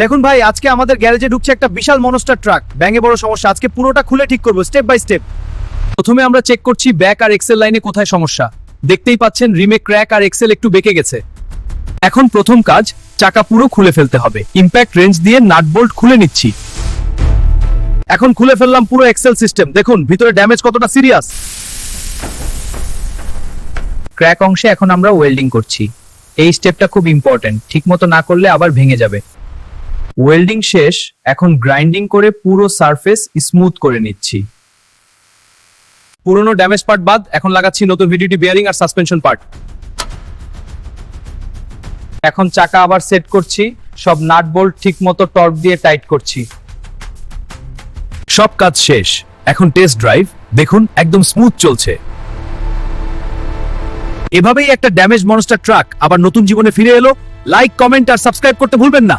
দেখুন ভাই, আজকে আমাদের গ্যারেজে ঢুকছে একটা বিশাল মনস্টার ট্রাক। ব্যাঙে বড় সমস্যা, আজকে পুরোটা খুলে ঠিক করব স্টেপ বাই স্টেপ। প্রথমে আমরা চেক করছি ব্যাক আর এক্সেল লাইনে কোথায় সমস্যা। দেখতেই পাচ্ছেন রিমে ক্র্যাক আর এক্সেল একটু বেঁকে গেছে। এখন প্রথম কাজ, চাকা পুরো খুলে ফেলতে হবে। ইম্প্যাক্ট রেঞ্জ দিয়ে নাট বোল্ট খুলে নিচ্ছি। এখন খুলে ফেললাম পুরো এক্সেল সিস্টেম। দেখুন ভিতরে ড্যামেজ কতটা সিরিয়াস। ক্র্যাক অংশে এখন আমরা ওয়েল্ডিং করছি। এই স্টেপটা খুব ইম্পর্টেন্ট, ঠিকমতো না করলে আবার ভেঙে যাবে। ওয়েল্ডিং শেষ, এখন গ্রাইন্ডিং করে পুরো সারফেস স্মুথ করে নিচ্ছি। পুরনো ড্যামেজ পার্ট বাদ, এখন লাগাচ্ছি নতুন ভিডিটি বিয়ারিং আর সাসপেনশন পার্ট। এখন চাকা আবার সেট করছি, সব নাট বোল্ট ঠিকমতো টর্ক দিয়ে টাইট করছি। সব কাজ শেষ, এখন টেস্ট ড্রাইভ। দেখুন একদম স্মুথ চলছে। এভাবেই একটা ড্যামেজ মনস্টার ট্রাক আবার নতুন জীবনে ফিরে এলো। লাইক, কমেন্ট আর সাবস্ক্রাইব করতে ভুলবেন না।